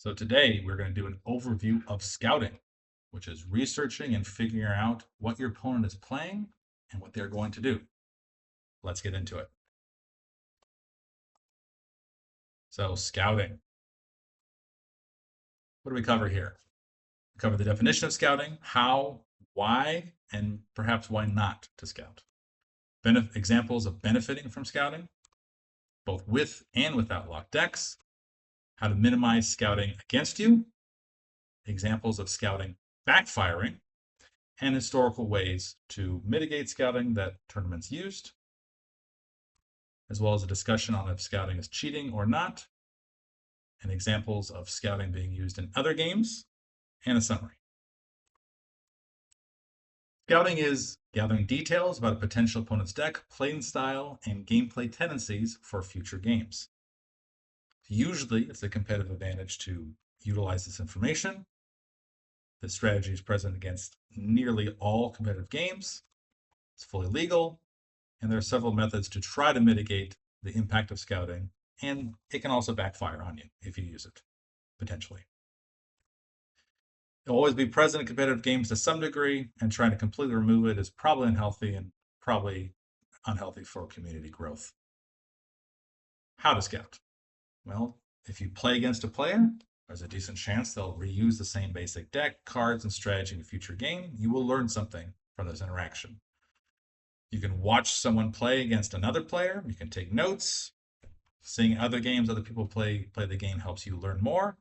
So today we're going to do an overview of scouting, which is researching and figuring out what your opponent is playing and what they're going to do. Let's get into it. So scouting. What do we cover here? We cover the definition of scouting, how, why, and perhaps why not to scout. Examples of benefiting from scouting, both with and without locked decks, how to minimize scouting against you, examples of scouting backfiring, and historical ways to mitigate scouting that tournaments used, as well as a discussion on if scouting is cheating or not, and examples of scouting being used in other games, and a summary. Scouting is gathering details about a potential opponent's deck, playing style, and gameplay tendencies for future games. Usually, it's a competitive advantage to utilize this information. This strategy is present against nearly all competitive games. It's fully legal, and there are several methods to try to mitigate the impact of scouting, and it can also backfire on you if you use it, potentially. It'll always be present in competitive games to some degree, and trying to completely remove it is probably unhealthy and probably unhealthy for community growth. How to scout? Well, if you play against a player, there's a decent chance they'll reuse the same basic deck, cards, and strategy in a future game. You will learn something from this interaction. You can watch someone play against another player. You can take notes. Seeing other games other people play the game helps you learn more,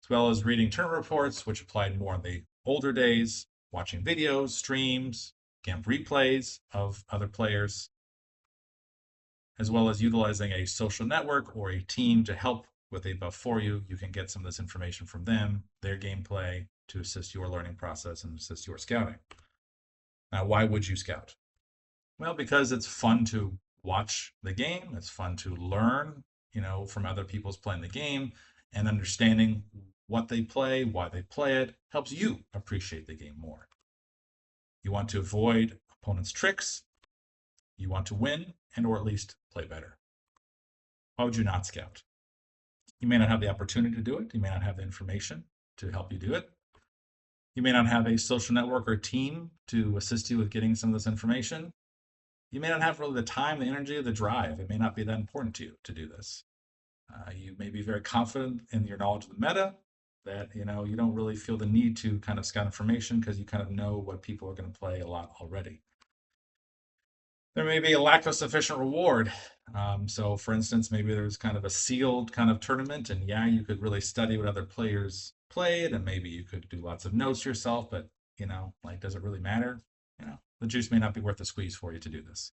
as well as reading tournament reports, which applied more in the older days, watching videos, streams, game replays of other players, as well as utilizing a social network or a team to help with a buff for you. You can get some of this information from them, their gameplay, to assist your learning process and assist your scouting. Now, why would you scout? Well, because it's fun to watch the game. It's fun to learn, from other people's playing the game, and understanding what they play, why they play it, helps you appreciate the game more. You want to avoid opponents' tricks. You want to win, or at least play better. Why would you not scout? You may not have the opportunity to do it. You may not have the information to help you do it. You may not have a social network or team to assist you with getting some of this information. You may not have really the time, the energy, or the drive. It may not be that important to you to do this. You may be very confident in your knowledge of the meta that you don't really feel the need to kind of scout information because you kind of know what people are going to play a lot already. There may be a lack of sufficient reward. So for instance, maybe there's kind of a sealed kind of tournament, and you could really study what other players played, and maybe you could do lots of notes yourself, but does it really matter? The juice may not be worth the squeeze for you to do this.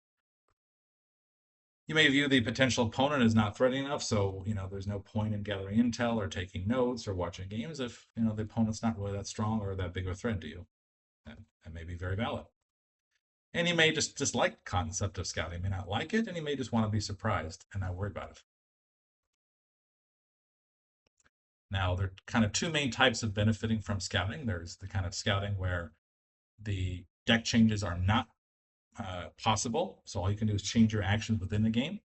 You may view the potential opponent as not threatening enough, so there's no point in gathering intel or taking notes or watching games if the opponent's not really that strong or that big of a threat to you. That may be very valid. And you may just dislike the concept of scouting. You may not like it, and you may just want to be surprised and not worry about it. Now, there are kind of two main types of benefiting from scouting. There's the kind of scouting where the deck changes are not possible, so all you can do is change your actions within the game.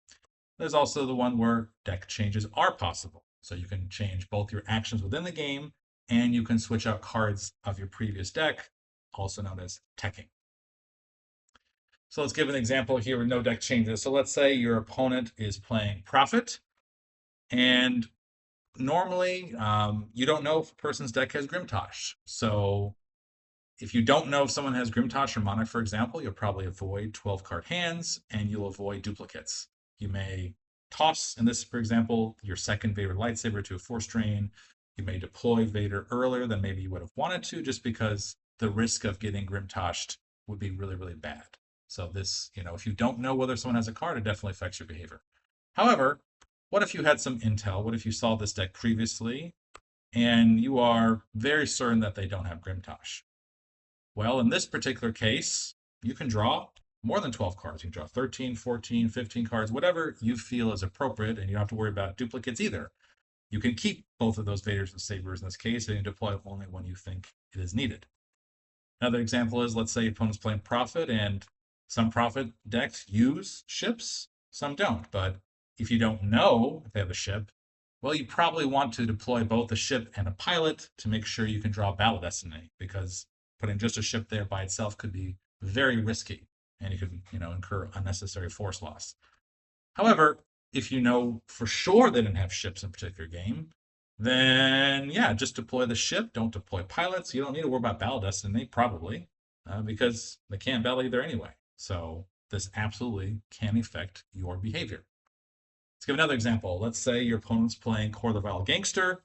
There's also the one where deck changes are possible, so you can change both your actions within the game and you can switch out cards of your previous deck, also known as teching. So let's give an example here with no deck changes. So let's say your opponent is playing Prophet, and normally you don't know if a person's deck has Grimtosh. So if you don't know if someone has Grimtosh or Monarch, for example, you'll probably avoid 12-card hands, and you'll avoid duplicates. You may toss, in this, for example, your second Vader lightsaber to a Force Drain. You may deploy Vader earlier than maybe you would have wanted to, just because the risk of getting Grimtoshed would be really, really bad. So this, if you don't know whether someone has a card, it definitely affects your behavior. However, what if you had some intel? What if you saw this deck previously, and you are very certain that they don't have Grimtosh? Well, in this particular case, you can draw more than 12 cards. You can draw 13, 14, 15 cards, whatever you feel is appropriate, and you don't have to worry about duplicates either. You can keep both of those Vaders and Sabers in this case, and you deploy only when you think it is needed. Another example is, let's say your opponent's playing Prophet, and some Prophet decks use ships, some don't. But if you don't know if they have a ship, Well, you probably want to deploy both a ship and a pilot to make sure you can draw battle destiny, because putting just a ship there by itself could be very risky, and you could, incur unnecessary force loss. However, if you know for sure they didn't have ships in a particular game, then yeah, just deploy the ship. Don't deploy pilots. You don't need to worry about battle destiny, probably, because they can't battle either anyway. So this absolutely can affect your behavior. Let's give another example. Let's say your opponent's playing Core the Vile Gangster.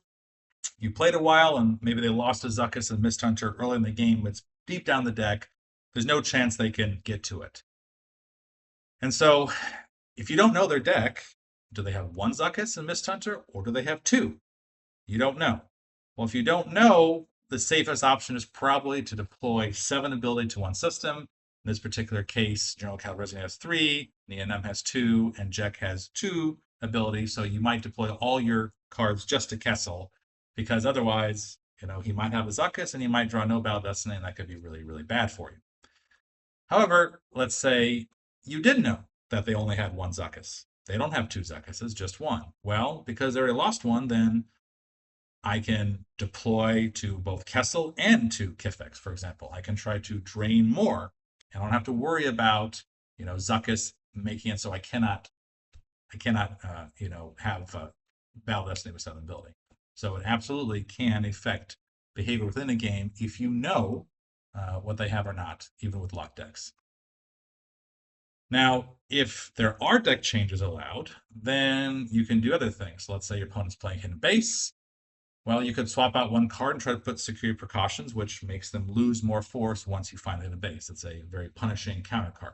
You played a while, and maybe they lost to Zuckuss and Mist Hunter early in the game. It's deep down the deck. There's no chance they can get to it. And so if you don't know their deck, do they have one Zuckuss and Mist Hunter, or do they have two? You don't know. Well, if you don't know, the safest option is probably to deploy 7 ability to one system. In this particular case, General Calrissian has 3, Nien Nunb has 2, and Jek has 2 abilities. So you might deploy all your cards just to Kessel, because otherwise, he might have a Zuckuss and he might draw no battle destiny, and that could be really, really bad for you. However, let's say you did know that they only had one Zuckuss. They don't have 2 Zuckasses, just one. Well, because they already lost one, then I can deploy to both Kessel and to Kifex, for example. I can try to drain more. I don't have to worry about, Zuckuss making it so I cannot have battle destiny with 7 ability. So it absolutely can affect behavior within a game if you know what they have or not, even with locked decks. Now, if there are deck changes allowed, then you can do other things. Let's say your opponent's playing Hidden Base. Well, you could swap out one card and try to put Security Precautions, which makes them lose more force once you find Hidden Base. It's a very punishing counter card.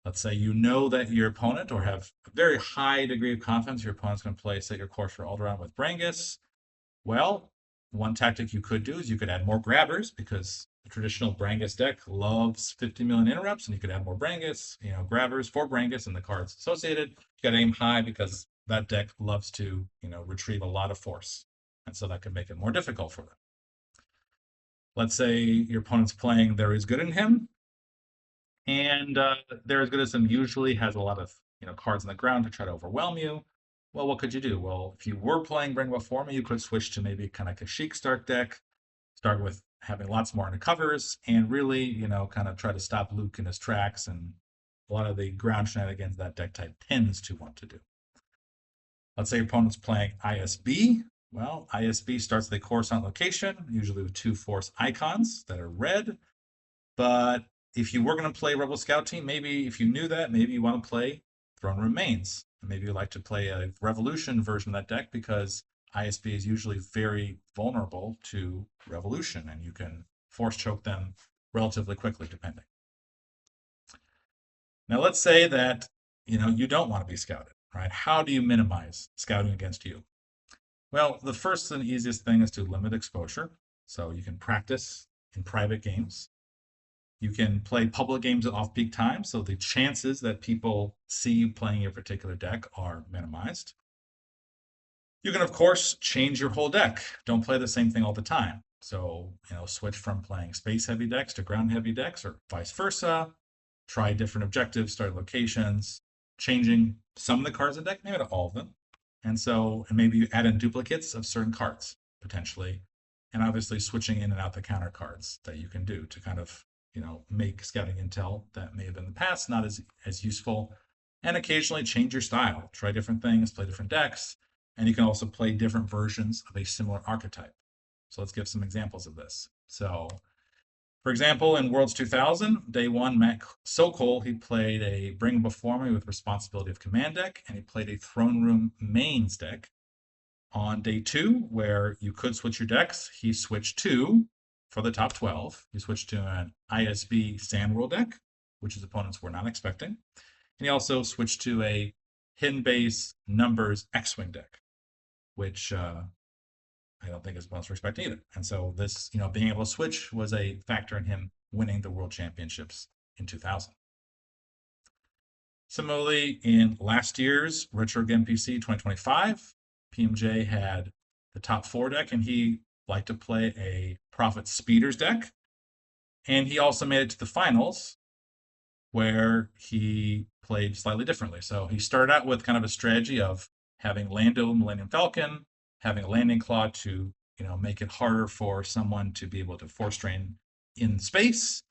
Let's say you know that your opponent, or have a very high degree of confidence your opponent's going to play Set Your Course for Alderaan with Brangus. Well, one tactic you could do is you could add more grabbers, because the traditional Brangus deck loves 50 million interrupts, and you could add more Brangus, grabbers for Brangus and the cards associated. You got to aim high, because that deck loves to, retrieve a lot of force. And so that could make it more difficult for them. Let's say your opponent's playing There Is Good in Him, and There Is Good in Him usually has a lot of, cards on the ground to try to overwhelm you. Well, what could you do? Well, if you were playing Bring Before Me, you could switch to maybe kind of Kashyyyk start deck, start with having lots more undercovers, and really, kind of try to stop Luke in his tracks, and a lot of the ground shenanigans that deck type tends to want to do. Let's say your opponent's playing ISB. Well, ISB starts the Coruscant location, usually with 2 force icons that are red. But if you were going to play Rebel Scout Team, maybe if you knew that, maybe you want to play Throne Room Mains. Maybe you like to play a Revolution version of that deck, because ISB is usually very vulnerable to Revolution, and you can force choke them relatively quickly, depending. Now, let's say that you don't want to be scouted, right? How do you minimize scouting against you? Well, the first and easiest thing is to limit exposure. So you can practice in private games. You can play public games at off-peak times, so the chances that people see you playing your particular deck are minimized. You can, of course, change your whole deck. Don't play the same thing all the time. So, switch from playing space-heavy decks to ground-heavy decks, or vice versa. Try different objectives, start locations, changing some of the cards in the deck, maybe not all of them. And maybe you add in duplicates of certain cards, potentially. And obviously switching in and out the counter cards that you can do to kind of, make scouting intel that may have been in the past not as useful. And occasionally change your style. Try different things, play different decks. And you can also play different versions of a similar archetype. So let's give some examples of this. So, for example, in Worlds 2000, day 1, Matt Sokol, he played a Bring Before Me with Responsibility of Command deck, and he played a Throne Room Mains deck. On day 2, where you could switch your decks, he switched to, for the top 12, he switched to an ISB Sandworld deck, which his opponents were not expecting. And he also switched to a Hidden Base Numbers X-Wing deck, which I don't think his opponents were expecting either. And so this, being able to switch was a factor in him winning the World Championships in 2000. Similarly, in last year's Retro NPC 2025, PMJ had the top 4 deck, and he liked to play a Prophet Speeders deck. And he also made it to the finals, where he played slightly differently. So he started out with kind of a strategy of having Lando Millennium Falcon, having a landing claw to make it harder for someone to be able to force train in space,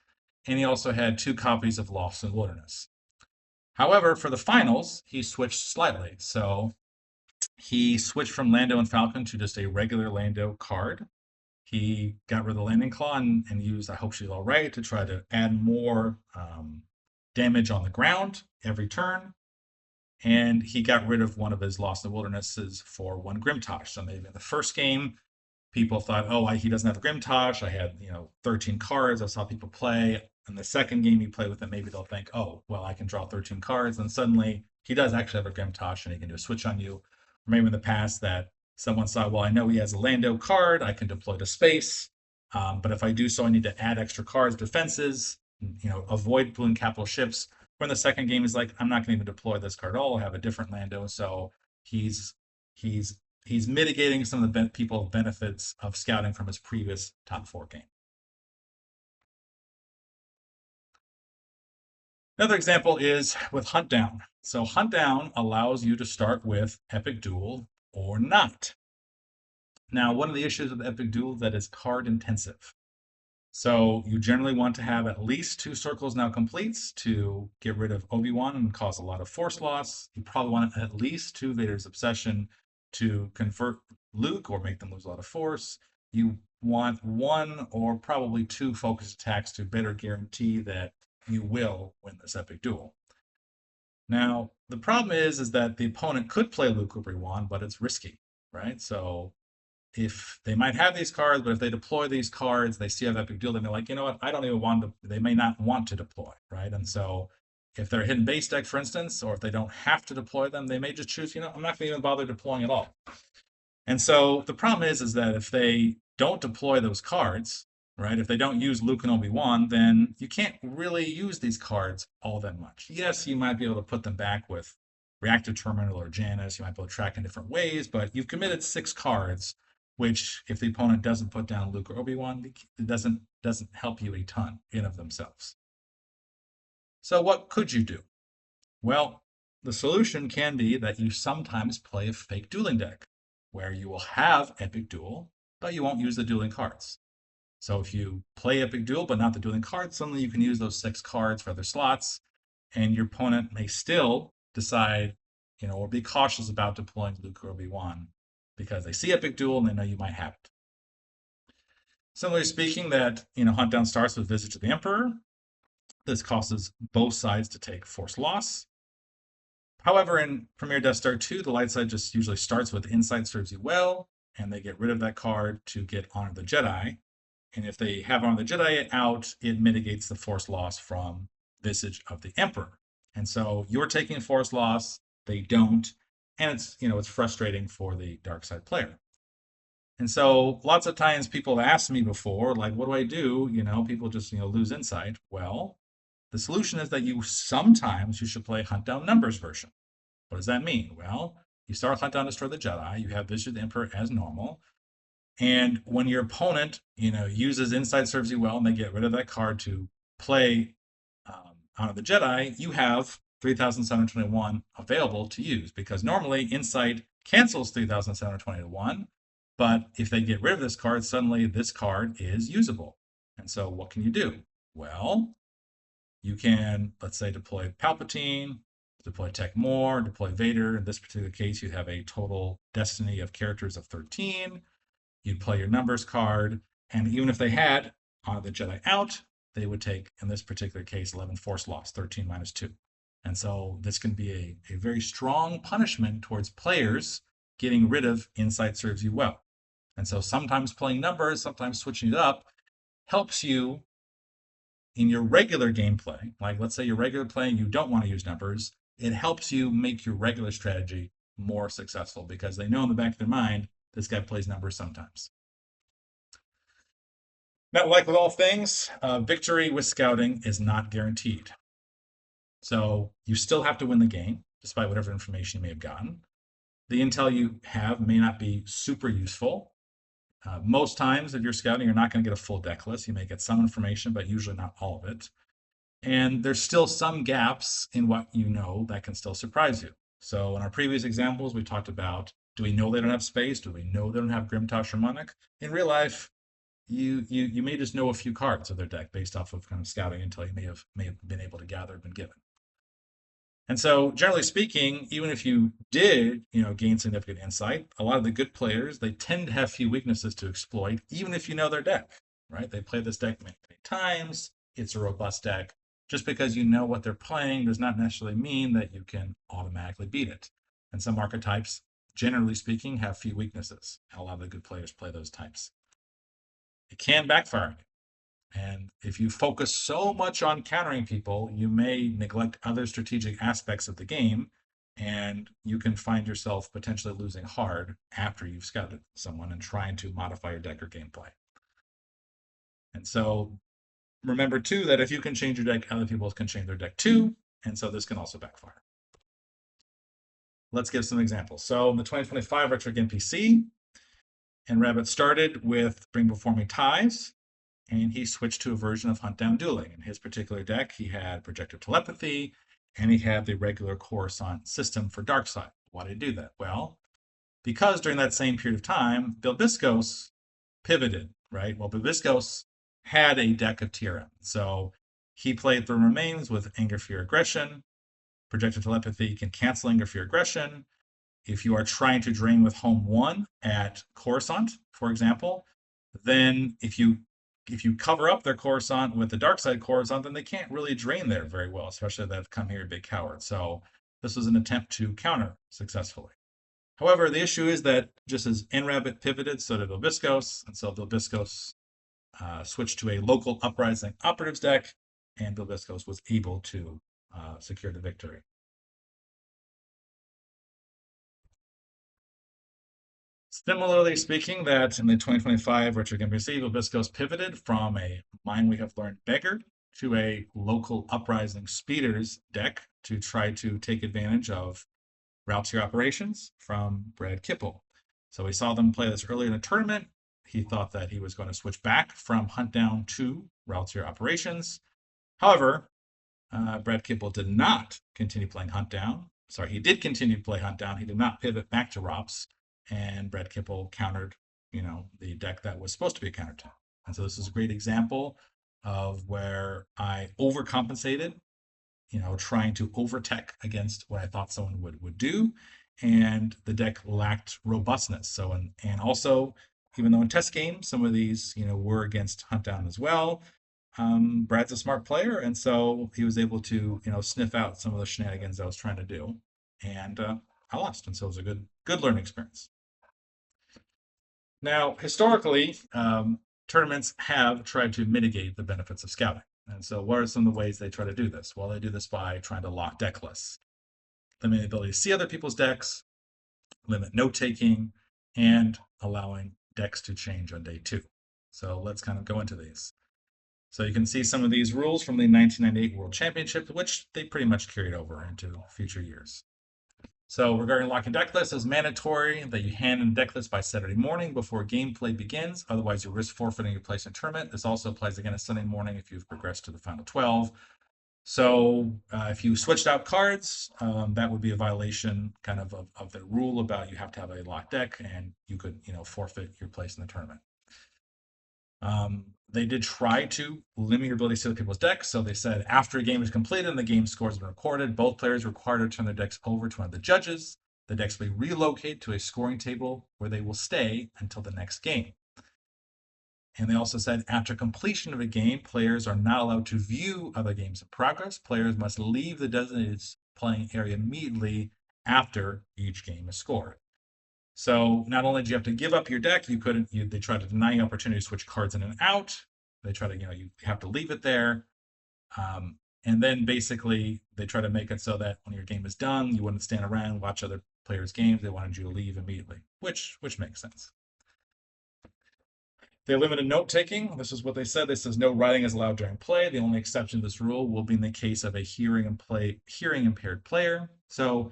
and he also had 2 copies of Lost in the Wilderness. However, for the finals, he switched slightly. So he switched from Lando and Falcon to just a regular Lando card. He got rid of the landing claw and used I Hope She's All Right to try to add more damage on the ground every turn. And he got rid of one of his Lost in the Wildernesses for 1 Grimtosh. So maybe in the first game, people thought, oh, he doesn't have a Grimtosh. I had 13 cards. I saw people play. In the second game you play with him, maybe they'll think, oh, well, I can draw 13 cards. And suddenly he does actually have a Grimtosh and he can do a switch on you. Or maybe in the past that someone saw, well, I know he has a Lando card. I can deploy to space. But if I do so, I need to add extra cards, defenses, avoid blue and capital ships. Or in the second game, he's like, I'm not going to even deploy this card at all. I have a different Lando. So he's mitigating some of the people benefits of scouting from his previous top 4 game. Another example is with Hunt Down. So Hunt Down allows you to start with Epic Duel or not. Now, one of the issues with Epic Duel is that it's card intensive. So you generally want to have at least 2 circles now completes to get rid of Obi-Wan and cause a lot of force loss. You probably want at least 2 Vader's Obsession to convert Luke or make them lose a lot of force. You want 1 or probably 2 focus attacks to better guarantee that you will win this epic duel. Now, the problem is that the opponent could play Luke Obi-Wan, but it's risky, right? So if they might have these cards, but if they deploy these cards, they see how epic duel, then they're like, you know what, I don't even want to, they may not want to deploy, right? And so if they're a hidden base deck, for instance, or if they don't have to deploy them, they may just choose, I'm not going to even bother deploying at all. And so the problem is that if they don't deploy those cards, right, if they don't use Luke and Obi-Wan, then you can't really use these cards all that much. Yes, you might be able to put them back with Reactive Terminal or Janus. You might be able to track in different ways, but you've committed 6 cards, which if the opponent doesn't put down Luke or Obi-Wan, it doesn't help you a ton in of themselves. So what could you do? Well, the solution can be that you sometimes play a fake dueling deck, where you will have Epic Duel, but you won't use the dueling cards. So if you play Epic Duel, but not the dueling cards, suddenly you can use those 6 cards for other slots, and your opponent may still decide, or be cautious about deploying Luke or Obi-Wan because they see Epic Duel and they know you might have it. Similarly speaking, that Hunt Down starts with Visit to the Emperor. This causes both sides to take force loss. However, in Premier Death Star 2, the light side just usually starts with Insight Serves You Well, and they get rid of that card to get Honor the Jedi. And if they have Honor the Jedi out, it mitigates the force loss from Visage of the Emperor. And so you're taking force loss, they don't, and it's frustrating for the dark side player. And so lots of times people have asked me before, like, what do I do? People just lose insight. Well, the solution is that you should play Hunt Down Numbers version. What does that mean? Well, you start Hunt Down Destroy the Jedi, you have Vision of the Emperor as normal, and when your opponent uses Insight Serves You Well and they get rid of that card to play Honor the Jedi, you have 3,721 available to use, because normally Insight cancels 3,721, but if they get rid of this card, suddenly this card is usable. And so what can you do? Well, you can, let's say, deploy Palpatine, deploy Tech Moore, deploy Vader. In this particular case, you'd have a total destiny of characters of 13. You'd play your numbers card, and even if they had Honor the Jedi out, they would take, in this particular case, 11 force loss, 13 minus 2. And so this can be a very strong punishment towards players getting rid of Insight Serves You Well. And so sometimes playing numbers, sometimes switching it up, helps you in your regular gameplay. Like, let's say your regular play, you don't want to use numbers. It helps you make your regular strategy more successful, because they know in the back of their mind, this guy plays numbers sometimes. Now, like with all things, victory with scouting is not guaranteed. So you still have to win the game, despite whatever information you may have gotten. The intel you have may not be super useful. Most times, if you're scouting, you're not going to get a full deck list. You may get some information, but usually not all of it. And there's still some gaps in what you know that can still surprise you. So in our previous examples, we talked about, do we know they don't have space? Do we know they don't have Grimtosh or Monarch? In real life, you may just know a few cards of their deck based off of kind of scouting until you may have been able to gather, been given. And so, generally speaking, even if you did, gain significant insight, a lot of the good players, they tend to have few weaknesses to exploit, even if you know their deck, right? They play this deck many, many times. It's a robust deck. Just because you know what they're playing does not necessarily mean that you can automatically beat it. And some archetypes, generally speaking, have few weaknesses. And a lot of the good players play those types. It can backfire. And if you focus so much on countering people, you may neglect other strategic aspects of the game, and you can find yourself potentially losing hard after you've scouted someone and trying to modify your deck or gameplay. And so remember too that if you can change your deck, other people can change their deck too, and so this can also backfire. Let's give some examples. So in the 2025 Retro Game PC, and Rabbit started with Bring Before Me Ties, and he switched to a version of Hunt Down Dueling. In his particular deck, he had Projective Telepathy, and he had the regular Coruscant system for Darkside. Why did he do that? Well, because during that same period of time, Bilbiskos pivoted, right? Well, Bilbiskos had a deck of TRM. So he played Throne Remains with Anger, Fear, Aggression. Projective Telepathy can cancel Anger, Fear, Aggression. If you are trying to drain with Home 1 at Coruscant, for example, then if you cover up their Coruscant with the dark side Coruscant, then they can't really drain there very well, especially if they've come here big coward. So this was an attempt to counter successfully. However, the issue is that just as NRabbit pivoted, so did Bilbiskos, and so Bilbiskos switched to a local Uprising Operatives deck, and Bilbiskos was able to secure the victory. Similarly speaking, that in the 2025 Retro Game PC, Bilbiskos pivoted from a Mine We Have Learned Beggar to a local Uprising Speeders deck to try to take advantage of Route to Your Operations from Brad Kipple. So we saw them play this earlier in the tournament. He thought that he was going to switch back from Hunt Down to Route to Your Operations. However, Brad Kipple did not continue playing Hunt Down. Sorry, he did continue to play Hunt Down. He did not pivot back to ROPS, and Brad Kipple countered, the deck that was supposed to be a counter to. And so this is a great example of where I overcompensated, trying to overtech against what I thought someone would do, and the deck lacked robustness. So and also, even though in test games some of these, were against Hunt Down as well, Brad's a smart player, and so he was able to, sniff out some of the shenanigans I was trying to do, and I lost, and so it was a good learning experience. Now, historically, tournaments have tried to mitigate the benefits of scouting, and so what are some of the ways they try to do this? Well, they do this by trying to lock deck lists, limit the ability to see other people's decks, limit note taking, and allowing decks to change on day 2. So let's kind of go into these. So you can see some of these rules from the 1998 World Championship, which they pretty much carried over into future years. So regarding locking deck lists, it's mandatory that you hand in a deck list by Saturday morning before gameplay begins. Otherwise, you risk forfeiting your place in the tournament. This also applies again on Sunday morning if you've progressed to the final 12. So if you switched out cards, that would be a violation kind of the rule about you have to have a locked deck, and you could forfeit your place in the tournament. They did try to limit your ability to see other people's decks. So they said after a game is completed and the game scores have been recorded, both players are required to turn their decks over to one of the judges. The decks will be relocated to a scoring table where they will stay until the next game. And they also said after completion of a game, players are not allowed to view other games in progress. Players must leave the designated playing area immediately after each game is scored. So not only do you have to give up your deck, they try to deny you opportunity to switch cards in and out. They try to, you have to leave it there. And then basically they try to make it so that when your game is done, you wouldn't stand around and watch other players' games. They wanted you to leave immediately, which makes sense. They limited note taking. This is what they said. This says no writing is allowed during play. The only exception to this rule will be in the case of a hearing impaired player. So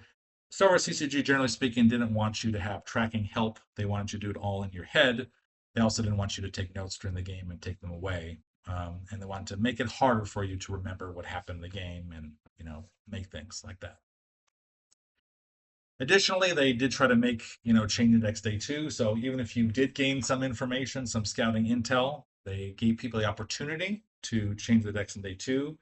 Star Wars CCG, generally speaking, didn't want you to have tracking help. They wanted you to do it all in your head. They also didn't want you to take notes during the game and take them away. And they wanted to make it harder for you to remember what happened in the game and, make things like that. Additionally, they did try to make, change the next day too. So even if you did gain some information, some scouting intel, they gave people the opportunity to change the decks in day two.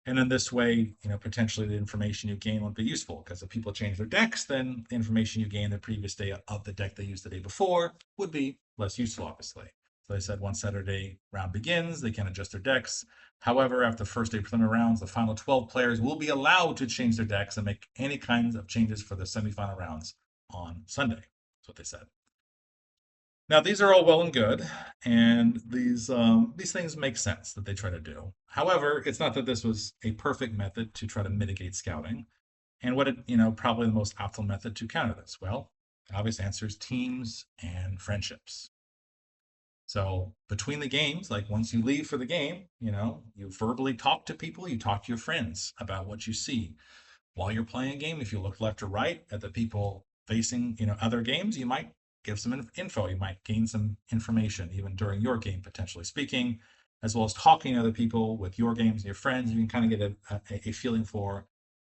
And in this way, potentially the information you gain won't be useful because if people change their decks, then the information you gain the previous day of the deck they used the day before would be less useful, obviously. So they said once Saturday round begins, they can adjust their decks. However, after the first day preliminary rounds, the final 12 players will be allowed to change their decks and make any kinds of changes for the semifinal rounds on Sunday. That's what they said. Now, these are all well and good, and these things make sense that they try to do. However, it's not that this was a perfect method to try to mitigate scouting. And probably the most optimal method to counter this? Well, the obvious answer is teams and friendships. So between the games, like once you leave for the game, you verbally talk to people, you talk to your friends about what you see. While you're playing a game, if you look left or right at the people facing, other games, you might give some info. You might gain some information even during your game, potentially speaking, as well as talking to other people with your games and your friends. You can kind of get a feeling for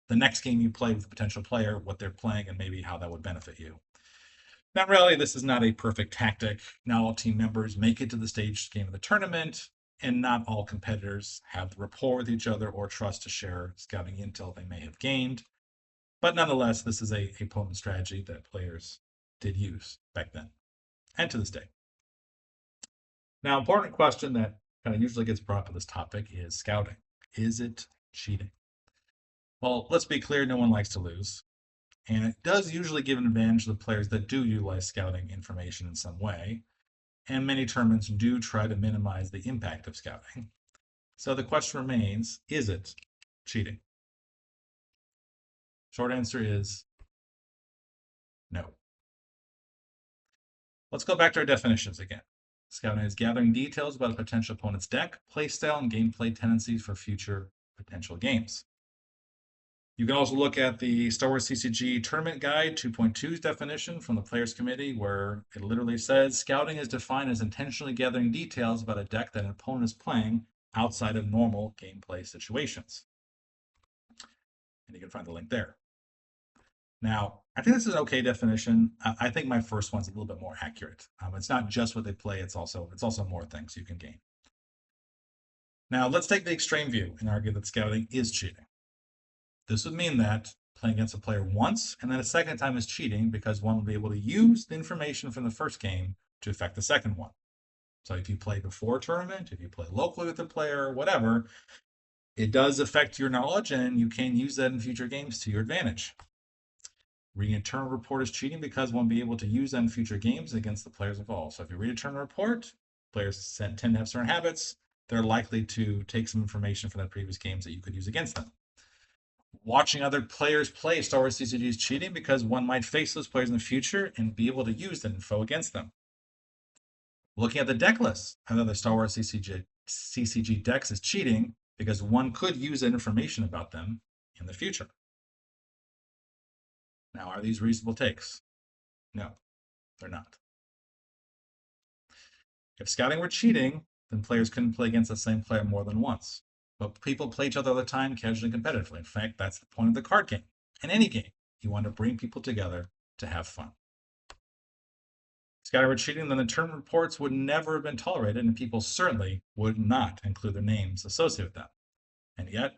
the next game you play with a potential player, what they're playing, and maybe how that would benefit you. Now, really, this is not a perfect tactic. Not all team members make it to the stage game of the tournament, and not all competitors have the rapport with each other or trust to share scouting intel they may have gained. But nonetheless, this is a potent strategy that players did use back then and to this day. Now, important question that kind of usually gets brought up to this topic is scouting. Is it cheating? Well, let's be clear, no one likes to lose. And it does usually give an advantage to the players that do utilize scouting information in some way. And many tournaments do try to minimize the impact of scouting. So the question remains, is it cheating? Short answer is no. Let's go back to our definitions again. Scouting is gathering details about a potential opponent's deck, playstyle, and gameplay tendencies for future potential games. You can also look at the Star Wars CCG Tournament Guide 2.2's definition from the Players Committee, where it literally says scouting is defined as intentionally gathering details about a deck that an opponent is playing outside of normal gameplay situations. And you can find the link there. Now, I think this is an okay definition. I think my first one's a little bit more accurate. It's not just what they play, it's also more things you can gain. Now, let's take the extreme view and argue that scouting is cheating. This would mean that playing against a player once and then a second time is cheating because one will be able to use the information from the first game to affect the second one. So if you play before a tournament, if you play locally with a player, whatever, it does affect your knowledge and you can use that in future games to your advantage. Reading a tournament report is cheating because one will be able to use that in future games against the players involved. So if you read a tournament report, players tend to have certain habits, they're likely to take some information from the previous games that you could use against them. Watching other players play Star Wars CCG is cheating because one might face those players in the future and be able to use that info against them. Looking at the deck list of other Star Wars CCG decks is cheating because one could use that information about them in the future. Now, are these reasonable takes? No, they're not. If scouting were cheating, then players couldn't play against the same player more than once. But people play each other all the time, casually and competitively. In fact, that's the point of the card game. In any game, you want to bring people together to have fun. If scouting were cheating, then the tournament reports would never have been tolerated, and people certainly would not include their names associated with them. And yet,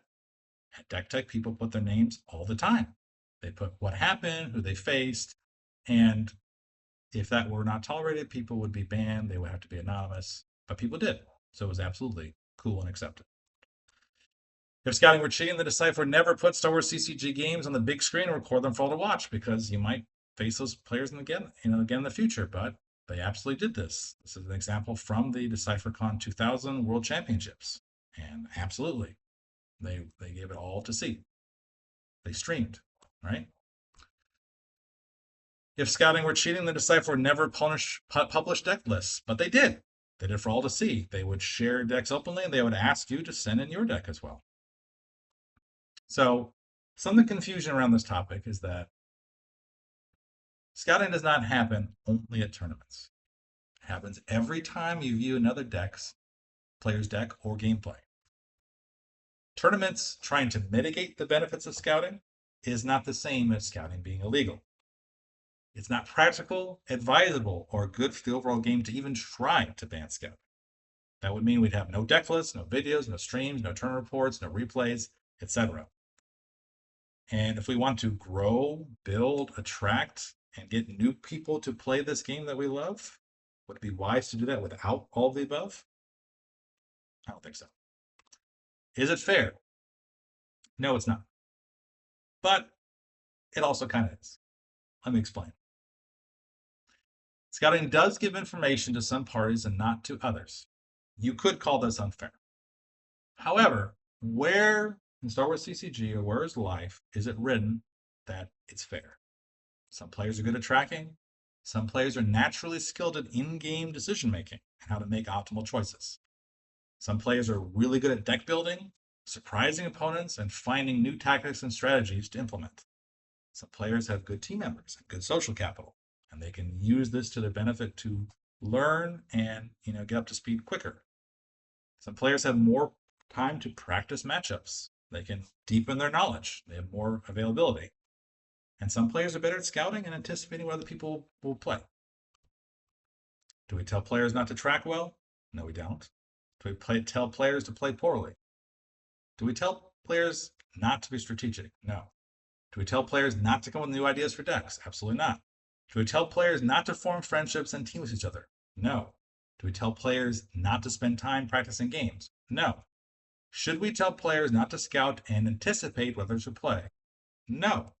at Deck Tech, people put their names all the time. They put what happened, who they faced, and if that were not tolerated, people would be banned. They would have to be anonymous, but people did. So it was absolutely cool and accepted. If scouting were cheating, the Decipher never put Star Wars CCG games on the big screen and record them for all to watch because you might face those players again in the future. But they absolutely did this. This is an example from the DecipherCon 2000 World Championships, and absolutely, they gave it all to see. They streamed, right? If scouting were cheating, the Decipher would never publish deck lists, but they did. They did for all to see. They would share decks openly, and they would ask you to send in your deck as well. So some of the confusion around this topic is that scouting does not happen only at tournaments. It happens every time you view another player's deck or gameplay. Tournaments trying to mitigate the benefits of scouting is not the same as scouting being illegal. It's not practical, advisable, or good for the overall game to even try to ban scouting. That would mean we'd have no deck lists, no videos, no streams, no turn reports, no replays, etc. And if we want to grow, build, attract, and get new people to play this game that we love, would it be wise to do that without all of the above? I don't think so. Is it fair? No, it's not. But it also kind of is. Let me explain. Scouting does give information to some parties and not to others. You could call this unfair. However, where in Star Wars CCG or where is life is it written that it's fair? Some players are good at tracking. Some players are naturally skilled at in-game decision making and how to make optimal choices. Some players are really good at deck building, surprising opponents, and finding new tactics and strategies to implement. Some players have good team members and good social capital, and they can use this to their benefit to learn and get up to speed quicker. Some players have more time to practice matchups. They can deepen their knowledge. They have more availability. And some players are better at scouting and anticipating what other people will play. Do we tell players not to track well? No, we don't. Do we tell players to play poorly? Do we tell players not to be strategic? No. Do we tell players not to come with new ideas for decks? Absolutely not. Do we tell players not to form friendships and teams with each other? No. Do we tell players not to spend time practicing games? No. Should we tell players not to scout and anticipate what others will play? No.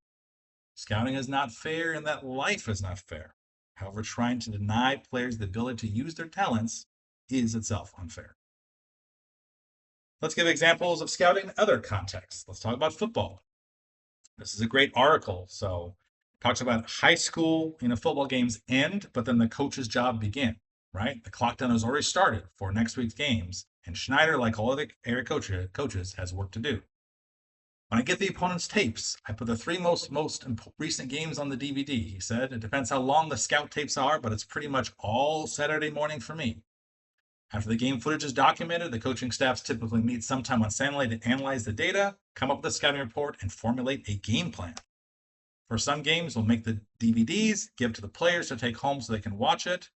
Scouting is not fair and that life is not fair. However, trying to deny players the ability to use their talents is itself unfair. Let's give examples of scouting in other contexts. Let's talk about football. This is a great article. So it talks about high school, football games end, but then the coach's job begin, right? The clock down has already started for next week's games, and Schneider, like all other area coaches, has work to do. When I get the opponent's tapes, I put the three most recent games on the DVD, he said. It depends how long the scout tapes are, but it's pretty much all Saturday morning for me. After the game footage is documented, the coaching staffs typically meet sometime on Saturday to analyze the data, come up with a scouting report, and formulate a game plan. For some games, we'll make the DVDs, give to the players to take home so they can watch it,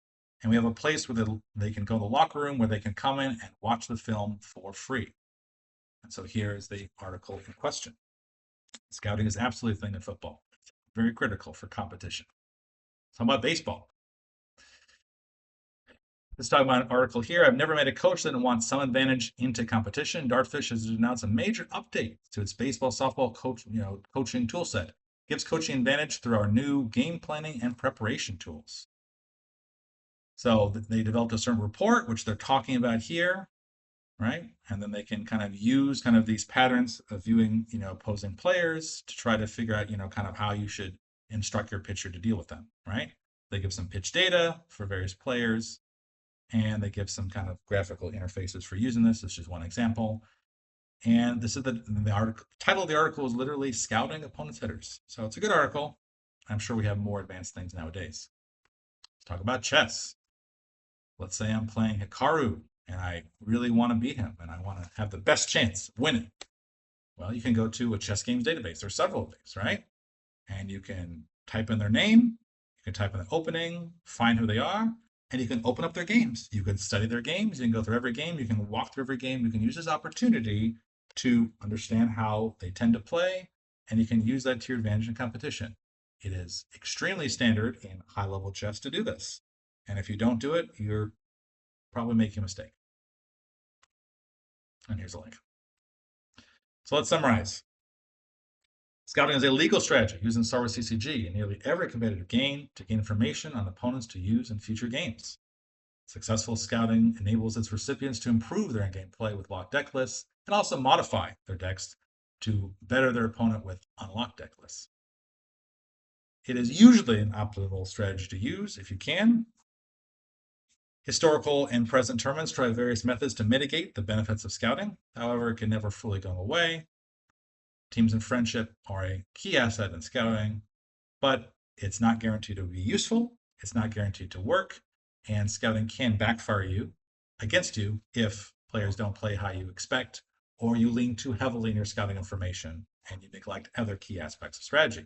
and we have a place where they can go to the locker room where they can come in and watch the film for free. And so here's the article in question. Scouting is absolutely a thing in football. It's very critical for competition. How about baseball? Let's talk about an article here. I've never met a coach that didn't want some advantage into competition. Dartfish has announced a major update to its baseball, softball coaching tool set. Gives coaching advantage through our new game planning and preparation tools. So they developed a certain report, which they're talking about here, right? And then they can kind of use these patterns of viewing, opposing players to try to figure out, kind of how you should instruct your pitcher to deal with them, right? They give some pitch data for various players, and they give some kind of graphical interfaces for using this. This is just one example. And this is the article. Title of the article is literally Scouting Opponents' Hitters. So it's a good article. I'm sure we have more advanced things nowadays. Let's talk about chess. Let's say I'm playing Hikaru and I really want to beat him and I want to have the best chance of winning. Well, you can go to a chess games database. There's several of these, right? And you can type in their name, you can type in the opening, find who they are, and you can open up their games. You can study their games, you can go through every game, you can walk through every game, you can use this opportunity to understand how they tend to play, and you can use that to your advantage in competition. It is extremely standard in high-level chess to do this. And if you don't do it, you're probably making a mistake. And here's a link. So let's summarize. Scouting is a legal strategy used in Star Wars CCG in nearly every competitive game to gain information on opponents to use in future games. Successful scouting enables its recipients to improve their in-game play with locked deck lists and also modify their decks to better their opponent with unlocked deck lists. It is usually an optimal strategy to use if you can. Historical and present tournaments try various methods to mitigate the benefits of scouting. However, it can never fully go away. Teams and friendship are a key asset in scouting, but it's not guaranteed to be useful. It's not guaranteed to work, and scouting can backfire against you if players don't play how you expect, or you lean too heavily in your scouting information and you neglect other key aspects of strategy.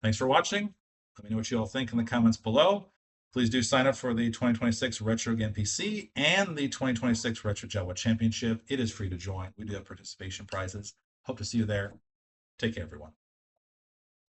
Thanks for watching. Let me know what you all think in the comments below. Please do sign up for the 2026 Retro Game PC and the 2026 Retro Java Championship. It is free to join. We do have participation prizes. Hope to see you there. Take care, everyone.